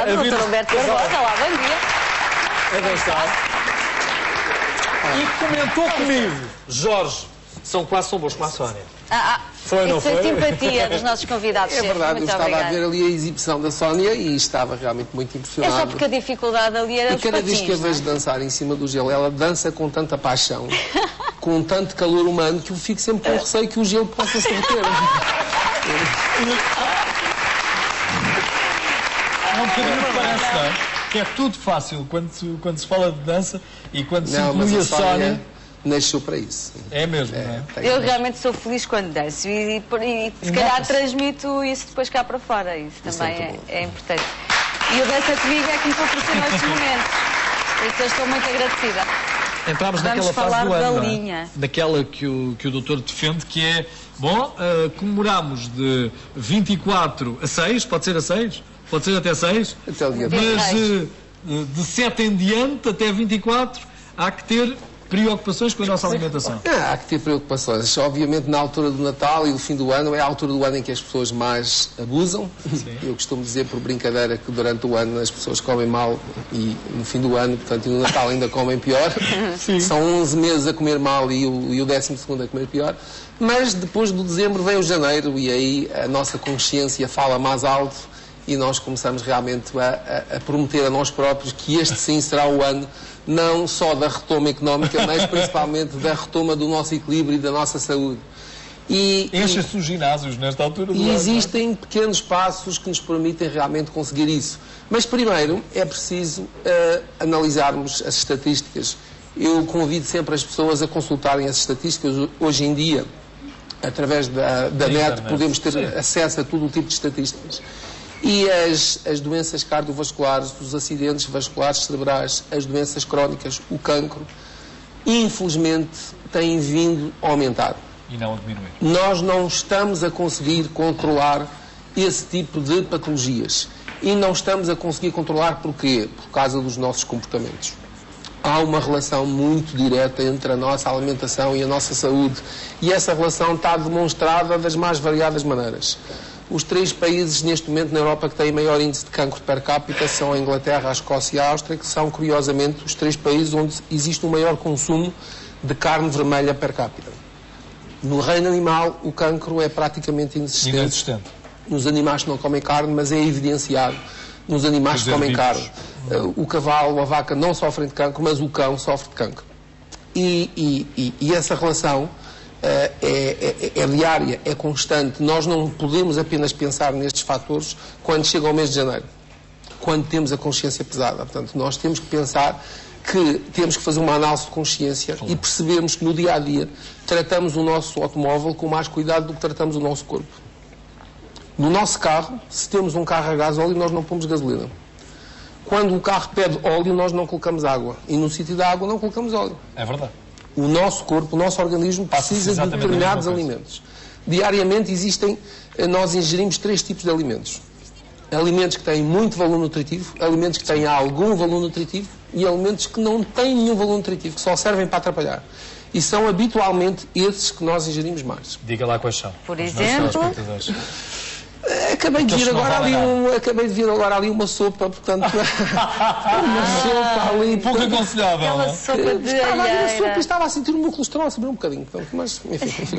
convidado, o Dr. Humberto Barbosa. Olá, bom dia. Avançar. E comentou comigo, Jorge, são quase tão bons como a Sónia. Foi, não foi? Isso é simpatia dos nossos convidados. É verdade, muito eu estava obrigada. a ver ali a exibição da Sónia e estava realmente muito É impressionado. só porque a dificuldade ali era E os cada patins, vez que a não é? vejo dançar em cima do gelo, ela dança com tanta paixão, com tanto calor humano, que eu fico sempre com receio que o gelo possa se derreter. É um bocadinho que parece, não é? Que é tudo fácil quando se fala de dança e quando se Não, mas inclui a a Sónia. Sónia nasceu para isso. É mesmo, não é? Tem Eu mesmo. realmente sou feliz quando danço e se calhar transmito isso depois cá para fora. Isso também muito bom. é importante. E o Dança Comigo é que me proporcionou estes momentos. Por isso eu estou muito agradecida. Entramos Vamos naquela falar fase do da ano, não é? linha. Daquela que o doutor defende, que é, bom, comemoramos de 24 a 6, pode ser a 6? Pode ser até 6? Até o dia Mas de 7 em diante, até 24, há que ter preocupações com a nossa alimentação. Há que ter preocupações. Obviamente, na altura do Natal e do fim do ano, é a altura do ano em que as pessoas mais abusam. Sim. Eu costumo dizer, por brincadeira, que durante o ano as pessoas comem mal e no fim do ano, portanto, e no Natal ainda comem pior. Sim. São 11 meses a comer mal e o 12º a comer pior. Mas depois do dezembro vem o janeiro e aí a nossa consciência fala mais alto e nós começamos realmente a prometer a nós próprios que este sim será o ano não só da retoma económica, mas principalmente da retoma do nosso equilíbrio e da nossa saúde. Enche-se os ginásios nesta altura do E ano. existem pequenos passos que nos permitem realmente conseguir isso. Mas primeiro é preciso analisarmos as estatísticas. Eu convido sempre as pessoas a consultarem as estatísticas. Hoje em dia, através da net, internet. podemos ter Sim. acesso a todo o tipo de estatísticas. E as doenças cardiovasculares, os acidentes vasculares cerebrais, as doenças crónicas, o cancro, infelizmente têm vindo a aumentar. E não a diminuir. Nós não estamos a conseguir controlar esse tipo de patologias. E não estamos a conseguir controlar porquê? Por causa dos nossos comportamentos. Há uma relação muito direta entre a nossa alimentação e a nossa saúde. E essa relação está demonstrada das mais variadas maneiras. Os 3 países, neste momento, na Europa, que têm maior índice de cancro per capita são a Inglaterra, a Escócia e a Áustria, que são, curiosamente, os 3 países onde existe o maior consumo de carne vermelha per capita. No reino animal, o cancro é praticamente inexistente. Nos animais que não comem carne, mas é evidenciado nos animais que comem carne. O cavalo, a vaca não sofrem de cancro, mas o cão sofre de cancro. E essa relação é diária, é constante. Nós não podemos apenas pensar nestes fatores quando chega ao mês de janeiro, quando temos a consciência pesada. Portanto, nós temos que pensar que temos que fazer uma análise de consciência e percebermos que no dia-a-dia tratamos o nosso automóvel com mais cuidado do que tratamos o nosso corpo. No nosso carro, se temos um carro a gás óleo, nós não pomos gasolina. Quando o carro pede óleo, nós não colocamos água. E no sítio da água não colocamos óleo. É verdade. O nosso corpo, o nosso organismo precisa de determinados alimentos. Diariamente nós ingerimos 3 tipos de alimentos. Alimentos que têm muito valor nutritivo, alimentos que têm algum valor nutritivo e alimentos que não têm nenhum valor nutritivo, que só servem para atrapalhar. E são habitualmente esses que nós ingerimos mais. Diga lá quais são. Por exemplo? Acabei de vir agora ali uma sopa, portanto... uma sopa ali... Pouco aconselhável, É não uma é? sopa de Estava a ver a sopa e alheira. estava a sentir o meu colesterol a subir um bocadinho. Portanto, mas, enfim...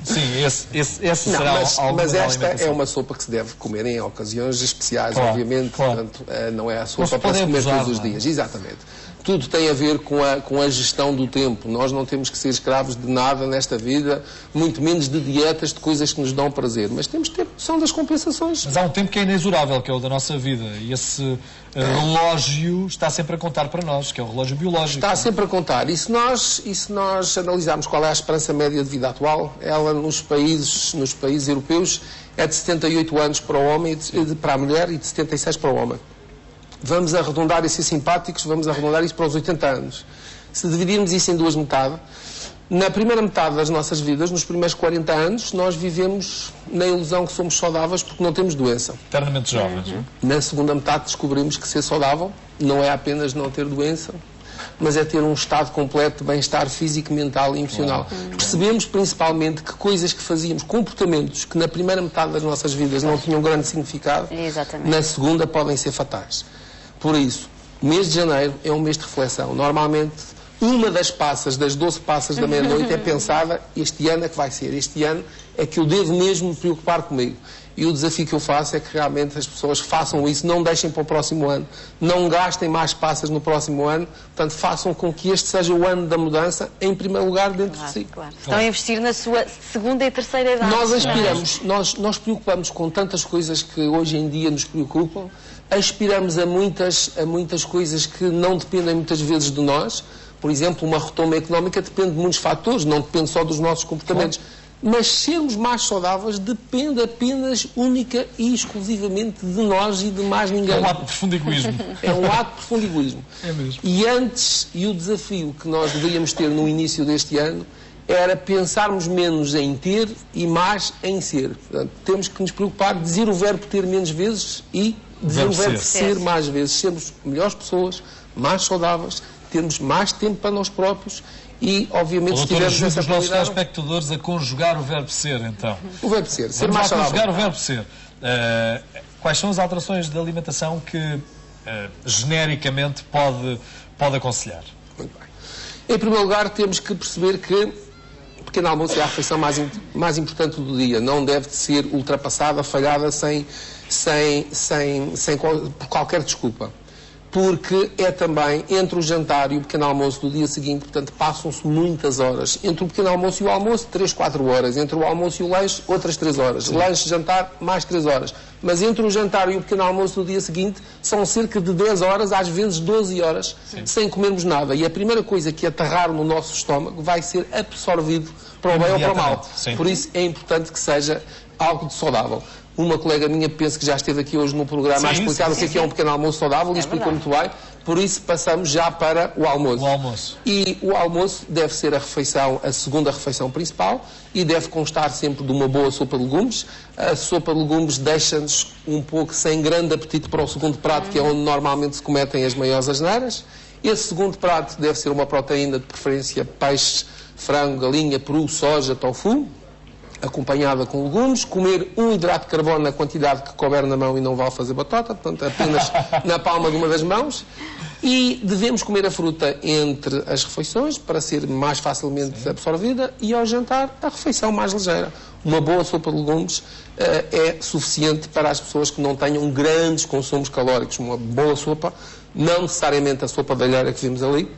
Sim, esse Não, será algo mas da esta é alimentação. uma sopa que se deve comer em ocasiões especiais, Claro, obviamente. claro. Portanto, não é a Não sopa se para se pode comer abusar, todos os não é? dias. Exatamente. Tudo tem a ver com a gestão do tempo. Nós não temos que ser escravos de nada nesta vida, muito menos de dietas, de coisas que nos dão prazer. Mas temos que ter noção das compensações. Mas há um tempo que é inexorável, que é o da nossa vida. E esse relógio está sempre a contar para nós, que é o relógio biológico. Está sempre a contar. E se nós analisarmos qual é a esperança média de vida atual, ela nos países europeus é de 78 anos para o homem, para a mulher, e de 76 para o homem. Vamos arredondar e ser simpáticos, vamos arredondar isso para os 80 anos. Se dividirmos isso em 2 metades, na primeira metade das nossas vidas, nos primeiros 40 anos, nós vivemos na ilusão que somos saudáveis porque não temos doença. Eternamente jovens. Na segunda metade descobrimos que ser saudável não é apenas não ter doença, mas é ter um estado completo de bem-estar físico, mental e emocional. Percebemos principalmente que coisas que fazíamos, comportamentos que na primeira metade das nossas vidas não tinham grande significado, na segunda podem ser fatais. Por isso, o mês de janeiro é um mês de reflexão. Normalmente, uma das passas, das 12 passas da meia-noite é pensada, este ano é que vai ser, este ano é que eu devo mesmo me preocupar comigo. E o desafio que eu faço é que realmente as pessoas façam isso, não deixem para o próximo ano, não gastem mais passas no próximo ano, portanto façam com que este seja o ano da mudança, em primeiro lugar, dentro de si. Claro. Estão a investir na sua segunda e terceira idade. Nós aspiramos, nós preocupamos com tantas coisas que hoje em dia nos preocupam, aspiramos a muitas coisas que não dependem muitas vezes de nós. Por exemplo, uma retoma económica depende de muitos fatores, não depende só dos nossos comportamentos. Mas sermos mais saudáveis depende apenas, única e exclusivamente de nós e de mais ninguém. É um ato de profundo egoísmo. É um ato de profundo egoísmo. É mesmo. E o desafio que nós deveríamos ter no início deste ano era pensarmos menos em ter e mais em ser. Portanto, temos que nos preocupar de dizer o verbo ter menos vezes e dizer o verbo ser mais vezes. Sermos melhores pessoas, mais saudáveis, termos mais tempo para nós próprios e, obviamente, se tivermos essa os nossos telespectadores a conjugar o verbo ser, então. O verbo ser Vamos mais saudável. conjugar o verbo ser. Quais são as alterações de alimentação que, genericamente, pode aconselhar? Muito bem. Em primeiro lugar, temos que perceber que o pequeno almoço é a refeição mais importante do dia. Não deve ser ultrapassada, falhada, por qualquer desculpa. Porque é também entre o jantar e o pequeno almoço do dia seguinte, portanto, passam-se muitas horas. Entre o pequeno almoço e o almoço, 3, 4 horas. Entre o almoço e o lanche, outras 3 horas. Lanche, jantar, mais 3 horas. Mas entre o jantar e o pequeno almoço do dia seguinte, são cerca de 10 horas, às vezes 12 horas, sem comermos nada. E a primeira coisa que aterrar no nosso estômago vai ser absorvido para o bem ou para o mal. Por isso é importante que seja algo de saudável. Uma colega minha, penso que já esteve aqui hoje no programa a explicar o que é um pequeno almoço saudável e explicou muito bem. Por isso passamos já para o almoço. E o almoço deve ser a segunda refeição principal e deve constar sempre de uma boa sopa de legumes. A sopa de legumes deixa-nos um pouco sem grande apetite para o segundo prato, que é onde normalmente se cometem as maiores asneiras. Esse segundo prato deve ser uma proteína, de preferência peixe, frango, galinha, peru, soja, tofu, acompanhada com legumes, comer um hidrato de carbono na quantidade que couber na mão e não vale fazer batota, portanto apenas na palma de uma das mãos, e devemos comer a fruta entre as refeições para ser mais facilmente absorvida, e ao jantar a refeição mais ligeira. Uma boa sopa de legumes é suficiente para as pessoas que não tenham grandes consumos calóricos. Uma boa sopa, não necessariamente a sopa de alheira que vimos ali,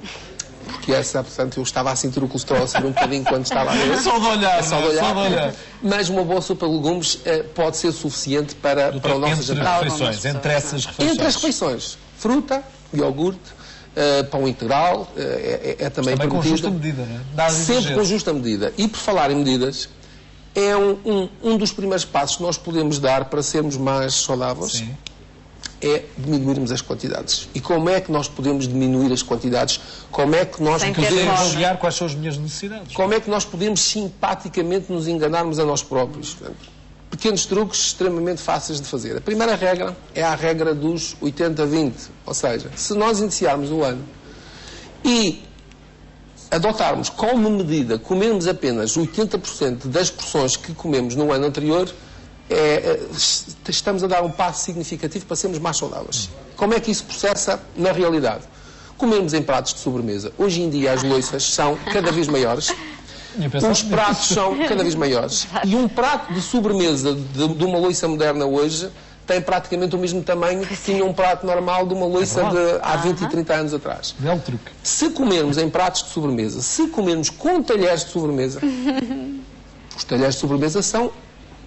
porque essa, portanto, eu estava a sentir o colesterol a subir um bocadinho quando estava a ver. Só de olhar. Mas uma boa sopa de legumes pode ser suficiente para o nosso jantar. Entre essas refeições. Entre as refeições. Fruta, iogurte, pão integral, é também permitido. Com justa medida, não é? Sempre com justa medida. E por falar em medidas, é um dos primeiros passos que nós podemos dar para sermos mais saudáveis. Sim. É diminuirmos as quantidades. E como é que nós podemos diminuir as quantidades? Como é que nós podemos avaliar quais são as minhas necessidades? Como é que nós podemos simpaticamente nos enganarmos a nós próprios? Pequenos truques extremamente fáceis de fazer. A primeira regra é a regra dos 80-20. Ou seja, se nós iniciarmos o ano e adotarmos como medida comermos apenas 80% das porções que comemos no ano anterior, estamos a dar um passo significativo para sermos mais saudáveis. Como é que isso processa na realidade? Comemos em pratos de sobremesa. Hoje em dia as louças são cada vez maiores, os pratos são cada vez maiores, e um prato de sobremesa de uma louça moderna hoje tem praticamente o mesmo tamanho que tinha um prato normal de uma louça de há 20 e 30 anos atrás. Belo truque. Se comermos em pratos de sobremesa, se comermos com talheres de sobremesa, os talheres de sobremesa são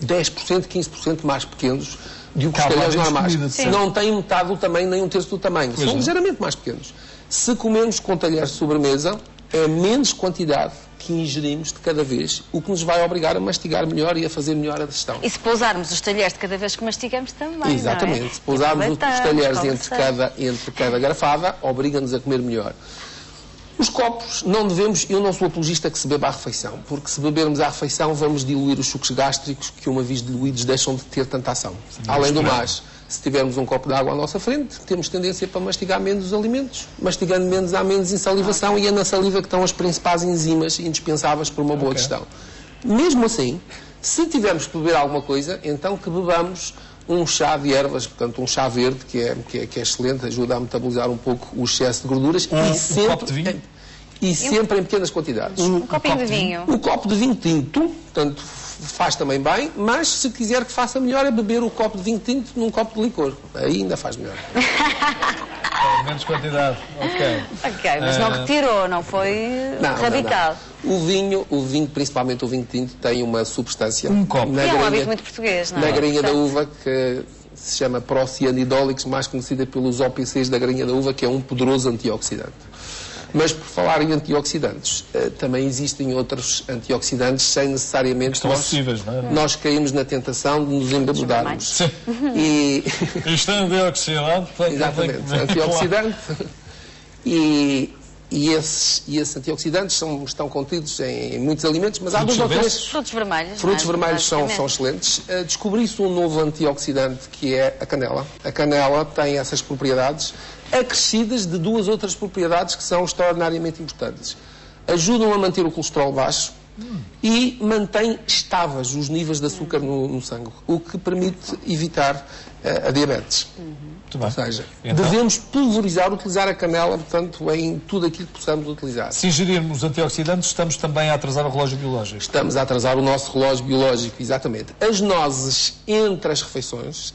10%, 15% mais pequenos do que os talheres normais. Não têm metade do tamanho, nem um terço do tamanho. São ligeiramente mais pequenos. Se comermos com talheres de sobremesa, é menos quantidade que ingerimos de cada vez, o que nos vai obrigar a mastigar melhor e a fazer melhor a digestão. E se pousarmos os talheres de cada vez que mastigamos também, exatamente. Não é? Se pousarmos os talheres entre cada garfada, obriga-nos a comer melhor. Os copos, não devemos, eu não sou apologista que se beba à refeição, porque se bebermos à refeição vamos diluir os sucos gástricos que, uma vez diluídos, deixam de ter tanta ação. Além do mais, Se tivermos um copo de água à nossa frente, temos tendência para mastigar menos os alimentos. Mastigando menos, há menos insalivação e é na saliva que estão as principais enzimas indispensáveis para uma boa digestão. Mesmo assim, se tivermos que beber alguma coisa, então que bebamos um chá de ervas, portanto um chá verde, que é excelente, ajuda a metabolizar um pouco o excesso de gorduras um copo de vinho? E sempre em pequenas quantidades. Um copinho de vinho. O copo de vinho tinto, portanto, faz também bem, mas se quiser que faça melhor é beber o copo de vinho tinto num copo de licor. Aí ainda faz melhor. Menos quantidade, ok. Ok, mas não retirou, não foi radical. Não. O vinho, principalmente o vinho tinto, tem uma substância. Um copo. É um hábito muito português, não é? Na grainha da uva, que se chama Procyanidólix, mais conhecida pelos OPCs da grainha da uva, que é um poderoso antioxidante. Mas, por falar em antioxidantes, também existem outros antioxidantes sem necessariamente nós caímos na tentação de nos embebedarmos. Sim. Isto é antioxidante. Exatamente, antioxidante. E esses antioxidantes estão contidos em muitos alimentos, mas há duas ou três. Frutos vermelhos. Frutos vermelhos são excelentes. Descobri-se um novo antioxidante que é a canela. A canela tem essas propriedades acrescidas de duas outras propriedades que são extraordinariamente importantes. Ajudam a manter o colesterol baixo e mantém estáveis os níveis de açúcar no sangue, o que permite evitar a diabetes. Muito bem. Ou seja, então, devemos utilizar a canela, portanto, em tudo aquilo que possamos utilizar. Se ingerirmos antioxidantes, estamos também a atrasar o relógio biológico. Estamos a atrasar o nosso relógio biológico, exatamente. As nozes entre as refeições,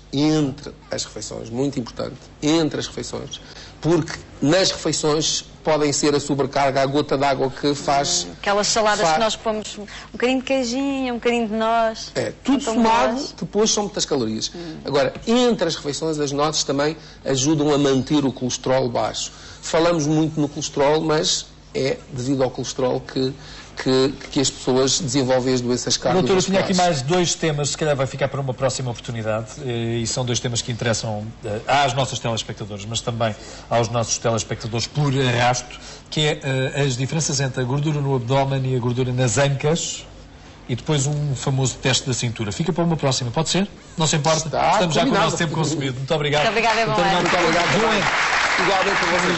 muito importante, entre as refeições, porque nas refeições podem ser a sobrecarga, a gota d'água que faz... Aquelas saladas que nós pomos um bocadinho de queijinho, um bocadinho de noz. Tudo somado, depois são muitas calorias. Agora, entre as refeições, as nozes também ajudam a manter o colesterol baixo. Falamos muito no colesterol, mas é devido ao colesterol que as pessoas desenvolvem as doenças cardiovasculares. Doutor, eu tinha aqui mais dois temas, se calhar vai ficar para uma próxima oportunidade, e são dois temas que interessam às nossas telespectadores, mas também aos nossos telespectadores por arrasto, que é as diferenças entre a gordura no abdômen e a gordura nas ancas, e depois um famoso teste da cintura. Fica para uma próxima, pode ser? Não se importa? Estamos já com o nosso tempo consumido. Muito obrigado. Muito obrigada, Muito obrigado. Igualmente a vocês.